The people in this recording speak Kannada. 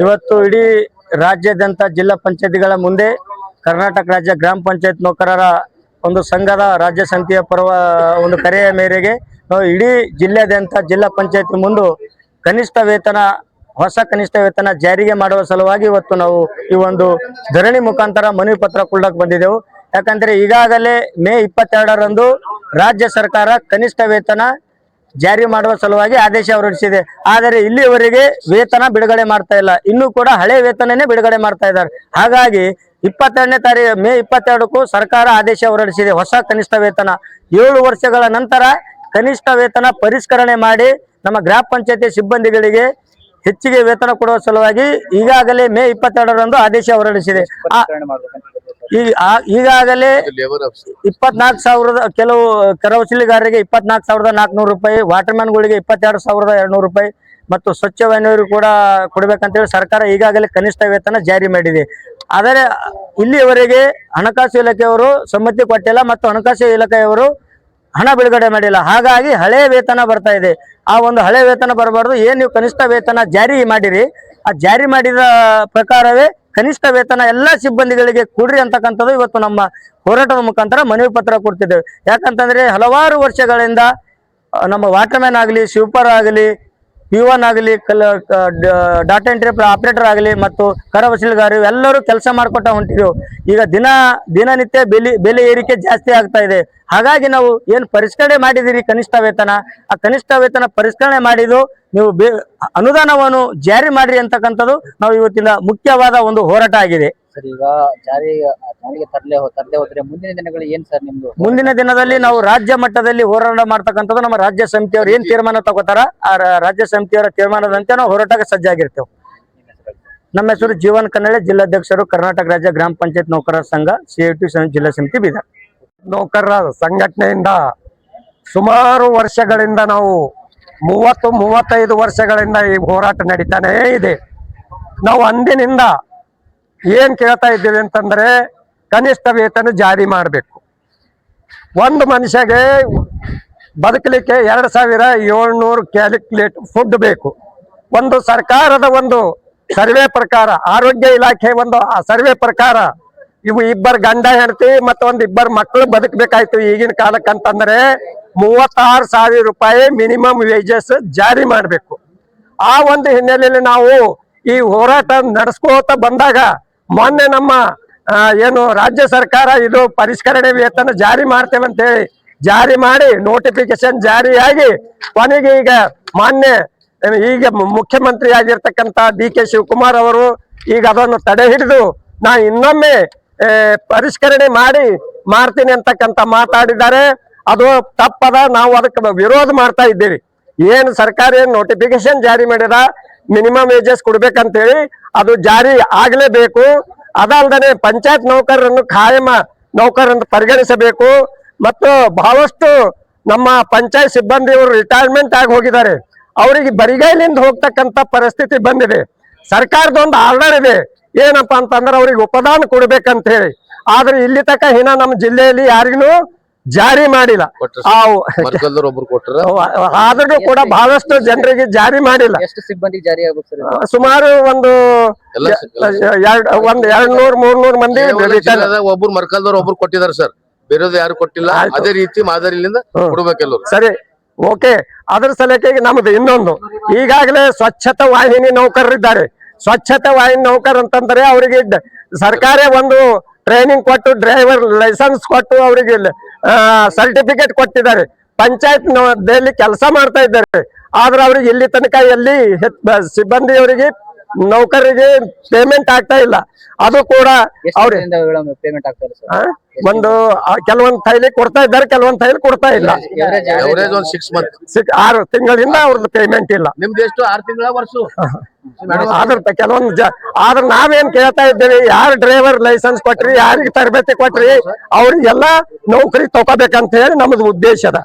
ಇವತ್ತು ಇಡೀ ರಾಜ್ಯಾದ್ಯಂತ ಜಿಲ್ಲಾ ಪಂಚಾಯತಿಗಳ ಮುಂದೆ ಕರ್ನಾಟಕ ರಾಜ್ಯ ಗ್ರಾಮ ಪಂಚಾಯತ್ ನೌಕರರ ಒಂದು ಸಂಘದ ರಾಜ್ಯ ಸಮಿತಿಯ ಒಂದು ಕರೆಯ ಮೇರೆಗೆ ನಾವು ಇಡೀ ಜಿಲ್ಲೆಯಾದ್ಯಂತ ಜಿಲ್ಲಾ ಪಂಚಾಯತಿ ಮುಂದೆ ಕನಿಷ್ಠ ವೇತನ ಹೊಸ ಕನಿಷ್ಠ ವೇತನ ಜಾರಿಗೆ ಮಾಡುವ ಸಲುವಾಗಿ ಇವತ್ತು ನಾವು ಈ ಒಂದು ಧರಣಿ ಮುಖಾಂತರ ಮನವಿ ಪತ್ರ ಕೊಡಕ್ಕೆ ಬಂದಿದ್ದೆವು. ಯಾಕಂದ್ರೆ ಈಗಾಗಲೇ ಮೇ 22ರಂದು ರಾಜ್ಯ ಸರ್ಕಾರ ಕನಿಷ್ಠ ವೇತನ ಜಾರಿ ಮಾಡುವ ಸಲುವಾಗಿ ಆದೇಶ ಹೊರಡಿಸಿದೆ. ಆದರೆ ಇಲ್ಲಿವರೆಗೆ ವೇತನ ಬಿಡುಗಡೆ ಮಾಡ್ತಾ ಇಲ್ಲ, ಇನ್ನೂ ಕೂಡ ಹಳೆ ವೇತನನೇ ಬಿಡುಗಡೆ ಮಾಡ್ತಾ ಇದ್ದಾರೆ. ಹಾಗಾಗಿ 22ನೇ ತಾರೀಕು ಮೇ 22ಕ್ಕೂ ಸರ್ಕಾರ ಆದೇಶ ಹೊರಡಿಸಿದೆ. ಹೊಸ ಕನಿಷ್ಠ ವೇತನ 7 ವರ್ಷಗಳ ನಂತರ ಕನಿಷ್ಠ ವೇತನ ಪರಿಷ್ಕರಣೆ ಮಾಡಿ ನಮ್ಮ ಗ್ರಾಮ ಪಂಚಾಯತಿ ಸಿಬ್ಬಂದಿಗಳಿಗೆ ಹೆಚ್ಚಿಗೆ ವೇತನ ಕೊಡುವ ಸಲುವಾಗಿ ಈಗಾಗಲೇ ಮೇ 22ರಂದು ಆದೇಶ ಹೊರಡಿಸಿದೆ. ಈಗಾಗಲೇ 24,000 ಕೆಲವು ಕರವಸೂಲಿಗಾರರಿಗೆ 24,400 ರೂಪಾಯಿ, ವಾಟರ್ಮ್ಯಾನ್ಗಳಿಗೆ 22,200 ರೂಪಾಯಿ ಮತ್ತು ಸ್ವಚ್ಛ ವಾಹಿನಿಯವರು ಕೂಡ ಕೊಡಬೇಕಂತೇಳಿ ಸರ್ಕಾರ ಈಗಾಗಲೇ ಕನಿಷ್ಠ ವೇತನ ಜಾರಿ ಮಾಡಿದೆ. ಆದರೆ ಇಲ್ಲಿಯವರೆಗೆ ಹಣಕಾಸು ಇಲಾಖೆಯವರು ಸಮ್ಮತಿ ಕೊಟ್ಟಿಲ್ಲ ಮತ್ತು ಹಣಕಾಸು ಇಲಾಖೆಯವರು ಹಣ ಬಿಡುಗಡೆ ಮಾಡಿಲ್ಲ. ಹಾಗಾಗಿ ಹಳೆ ವೇತನ ಬರ್ತಾ ಇದೆ. ಆ ಒಂದು ಹಳೆ ವೇತನ ಬರಬಾರ್ದು. ಏನು ನೀವು ಕನಿಷ್ಠ ವೇತನ ಜಾರಿ ಮಾಡಿರಿ, ಆ ಜಾರಿ ಮಾಡಿದ ಪ್ರಕಾರವೇ ಕನಿಷ್ಠ ವೇತನ ಎಲ್ಲ ಸಿಬ್ಬಂದಿಗಳಿಗೆ ಕೊಡ್ರಿ ಅಂತಕ್ಕಂಥದ್ದು ಇವತ್ತು ನಮ್ಮ ಹೋರಾಟದ ಮುಖಾಂತರ ಮನವಿ ಪತ್ರ ಕೊಡ್ತಿದ್ದೇವೆ. ಯಾಕಂತಂದ್ರೆ ಹಲವಾರು ವರ್ಷಗಳಿಂದ ನಮ್ಮ ವಾಟರ್ಮ್ಯಾನ್ ಆಗಲಿ, ಸ್ವೀಪರ್ ಆಗಲಿ, P1 ಆಗಲಿ, ಡಾಟಾ ಎಂಟ್ರಿ ಆಪರೇಟರ್ ಆಗಲಿ ಮತ್ತು ಕರ ವಸೂಲಿಗಾರರು ಎಲ್ಲರೂ ಕೆಲಸ ಮಾಡ್ಕೊತ ಹೊಂಟಿದ್ದೆವು. ಈಗ ದಿನನಿತ್ಯ ಬೆಲೆ ಏರಿಕೆ ಜಾಸ್ತಿ ಆಗ್ತಾ ಇದೆ. ಹಾಗಾಗಿ ನಾವು ಏನು ಪರಿಷ್ಕರಣೆ ಮಾಡಿದಿರಿ ಕನಿಷ್ಠ ವೇತನ, ಆ ಕನಿಷ್ಠ ವೇತನ ಪರಿಷ್ಕರಣೆ ಮಾಡಿದ್ದು ನೀವು ಅನುದಾನವನ್ನು ಜಾರಿ ಮಾಡ್ರಿ ಅಂತಕ್ಕಂಥದ್ದು ನಾವು ಇವತ್ತಿನ ಮುಖ್ಯವಾದ ಒಂದು ಹೋರಾಟ ಆಗಿದೆ. ಸರ್, ಈಗ ಜಾರಿಗೆ ತರಲೇ ಹೋದ್ರೆ ಮುಂದಿನ ದಿನಗಳು ಏನ್ ಸರ್ ನಿಮ್ದು? ಮುಂದಿನ ದಿನದಲ್ಲಿ ನಾವು ರಾಜ್ಯ ಮಟ್ಟದಲ್ಲಿ ಹೋರಾಟ ಮಾಡ್ತಕ್ಕಂಥದ್ದು ನಮ್ಮ ರಾಜ್ಯ ಸಮಿತಿಯವರು ಏನ್ ತೀರ್ಮಾನ ತಗೋತಾರ ಆ ರಾಜ್ಯ ಸಮಿತಿಯವರ ತೀರ್ಮಾನದಂತೆ ನಾವು ಹೋರಾಟಕ್ಕೆ ಸಜ್ಜಾಗಿರ್ತೇವೆ. ನಮ್ಮ ಹೆಸರು ಜೀವನ್ ಕನ್ನಡೆ, ಜಿಲ್ಲಾಧ್ಯಕ್ಷರು, ಕರ್ನಾಟಕ ರಾಜ್ಯ ಗ್ರಾಮ ಪಂಚಾಯತ್ ನೌಕರರ ಸಂಘ, CIT ಜಿಲ್ಲಾ ಸಮಿತಿ ಬೀದರ್. ನೌಕರರ ಸಂಘಟನೆಯಿಂದ ಸುಮಾರು ವರ್ಷಗಳಿಂದ ನಾವು 30-35 ವರ್ಷಗಳಿಂದ ಈ ಹೋರಾಟ ನಡೀತಾನೇ ಇದೆ. ನಾವು ಅಂದಿನಿಂದ ಏನ್ ಕೇಳ್ತಾ ಇದ್ದೀವಿ ಅಂತಂದ್ರೆ ಕನಿಷ್ಠ ವೇತನ ಜಾರಿ ಮಾಡಬೇಕು. ಒಂದು ಮನುಷ್ಯಗೆ ಬದುಕಲಿಕ್ಕೆ 2,700 ಕ್ಯಾಲ್ಕುಲೇಟ್ ಫುಡ್ ಬೇಕು. ಒಂದು ಸರ್ಕಾರದ ಒಂದು ಸರ್ವೆ ಪ್ರಕಾರ, ಆರೋಗ್ಯ ಇಲಾಖೆ ಒಂದು ಸರ್ವೆ ಪ್ರಕಾರ ಇವು ಇಬ್ಬರು ಗಂಡ ಹೆಂಡತಿ ಮತ್ತು ಇಬ್ಬರು ಮಕ್ಕಳು ಬದುಕಬೇಕಾಯ್ತು ಈಗಿನ ಕಾಲಕ್ಕಂತಂದ್ರೆ 36,000 ರೂಪಾಯಿ ಮಿನಿಮಮ್ ವೇಜಸ್ ಜಾರಿ ಮಾಡಬೇಕು. ಆ ಒಂದು ಹಿನ್ನೆಲೆಯಲ್ಲಿ ನಾವು ಈ ಹೋರಾಟ ನಡೆಸ್ಕೋತ ಬಂದಾಗ ಮೊನ್ನೆ ನಮ್ಮ ಏನು ರಾಜ್ಯ ಸರ್ಕಾರ ಇದು ಪರಿಷ್ಕರಣೆ ವೇತನ ಜಾರಿ ಮಾಡ್ತೇವೆ ಅಂತ ಹೇಳಿ ಜಾರಿ ಮಾಡಿ ನೋಟಿಫಿಕೇಶನ್ ಜಾರಿಯಾಗಿ ಕೊನೆಗೆ ಈಗ ಮಾನ್ಯ ಈಗ ಮುಖ್ಯಮಂತ್ರಿ ಆಗಿರ್ತಕ್ಕಂಥ DK ಶಿವಕುಮಾರ್ ಅವರು ಈಗ ಅದನ್ನು ತಡೆ ಹಿಡಿದು ನಾ ಇನ್ನೊಮ್ಮೆ ಪರಿಷ್ಕರಣೆ ಮಾಡ್ತೀನಿ ಅಂತಕ್ಕಂಥ ಮಾತಾಡಿದ್ದಾರೆ. ಅದು ತಪ್ಪದ. ನಾವು ಅದಕ್ಕೆ ವಿರೋಧ ಮಾಡ್ತಾ ಇದ್ದೀವಿ. ಏನು ಸರ್ಕಾರ ಏನು ನೋಟಿಫಿಕೇಶನ್ ಜಾರಿ ಮಾಡಿದ ಮಿನಿಮಮ್ ವೇಜಸ್ ಕೊಡ್ಬೇಕಂತೇಳಿ ಅದು ಜಾರಿ ಆಗ್ಲೇಬೇಕು. ಅದಲ್ಲದೆ ಪಂಚಾಯತ್ ನೌಕರರನ್ನು ಕಾಯಮ ನೌಕರರನ್ನು ಪರಿಗಣಿಸಬೇಕು. ಮತ್ತು ಬಹಳಷ್ಟು ನಮ್ಮ ಪಂಚಾಯತ್ ಸಿಬ್ಬಂದಿಯವರು ರಿಟೈರ್ಮೆಂಟ್ ಆಗಿ ಹೋಗಿದ್ದಾರೆ. ಅವರಿಗೆ ಬರಿಗೈಲಿಂದ ಹೋಗ್ತಕ್ಕಂಥ ಪರಿಸ್ಥಿತಿ ಬಂದಿದೆ. ಸರ್ಕಾರದೊಂದು ಆರ್ಡರ್ ಇದೆ ಏನಪ್ಪಾ ಅಂತಂದ್ರೆ ಅವ್ರಿಗೆ ಉಪದಾನ ಕೊಡ್ಬೇಕಂತ ಹೇಳಿ. ಆದ್ರೆ ಇಲ್ಲಿ ತನಕ ಇನ್ನ ನಮ್ಮ ಜಿಲ್ಲೆಯಲ್ಲಿ ಯಾರಿಗೂ ಜಾರಿ ಮಾಡಿಲ್ಲ. ಆದ್ರೂ ಕೂಡ ಬಹಳಷ್ಟು ಜನರಿಗೆ ಜಾರಿ ಮಾಡಿಲ್ಲ. ಎಷ್ಟು ಸಿಬ್ಬಂದಿ ಜಾರಿ ಆಗುತ್ತೆ? ಸುಮಾರು ಒಂದು 200-300 ಮಂದಿ. ಒಬ್ರು ಮರ್ಕಲ್ದವ್ರು ಒಬ್ರು ಕೊಟ್ಟಿದ್ದಾರೆ ಸರ್, ಬೇರೆದು ಯಾರು ಕೊಟ್ಟಿಲ್ಲ. ಅದೇ ರೀತಿ ಮಾದರಿಯಿಂದ ಕೊಡ್ಬೇಕೆಲ್ಲ. ಸರಿ, ಓಕೆ. ಅದ್ರ ಸಲಕ್ಕೆ ನಮ್ದು ಇನ್ನೊಂದು, ಈಗಾಗಲೇ ಸ್ವಚ್ಛತಾ ವಾಹಿನಿ ನೌಕರರಿದ್ದಾರೆ. ಸ್ವಚ್ಛತಾ ವಾಹಿನಿ ನೌಕರ್ ಅಂತಂದ್ರೆ ಅವರಿಗೆ ಸರ್ಕಾರ ಒಂದು ಟ್ರೈನಿಂಗ್ ಕೊಟ್ಟು ಡ್ರೈವರ್ ಲೈಸೆನ್ಸ್ ಕೊಟ್ಟು ಅವರಿಗೆ ಸರ್ಟಿಫಿಕೇಟ್ ಕೊಟ್ಟಿದ್ದಾರೆ. ಪಂಚಾಯತ್ ದಲ್ಲಿ ಕೆಲಸ ಮಾಡ್ತಾ ಇದ್ದಾರೆ. ಆದ್ರೆ ಅವ್ರಿಗೆ ಇಲ್ಲಿ ತನಕ ಎಲ್ಲಿ ಸಿಬ್ಬಂದಿಯವರಿಗೆ ನೌಕರರಿಗೆ ಪೇಮೆಂಟ್ ಆಗ್ತಾ ಇಲ್ಲ. ಅದು ಕೂಡ ಪೇಮೆಂಟ್ ಆಗ್ತಾ ಇಲ್ಲ. ಒಂದು ಕೆಲವೊಂದು ಥೈಲಿ ಕೊಡ್ತಾ ಇದ್ದಾರೆ, ಕೆಲವೊಂದು ಥೈಲಿ ಕೊಡ್ತಾ ಇಲ್ಲ. 6 ತಿಂಗಳಿಂದ ಅವ್ರದ್ದು ಪೇಮೆಂಟ್ ಇಲ್ಲ. ನಿಮ್ದು ಎಷ್ಟು 6 ತಿಂಗಳ ವರ್ಷ? ಆದ್ರ ಕೆಲವೊಂದು ಆದ್ರೆ ನಾವೇನ್ ಕೇಳ್ತಾ ಇದ್ದೇವೆ, ಯಾರು ಡ್ರೈವರ್ ಲೈಸೆನ್ಸ್ ಕೊಟ್ರಿ, ಯಾರಿಗೆ ತರಬೇತಿ ಕೊಟ್ರಿ, ಅವ್ರಿಗೆಲ್ಲ ನೌಕರಿ ತಗೋಬೇಕಂತ ಹೇಳಿ ನಮ್ದು ಉದ್ದೇಶ ಅದ.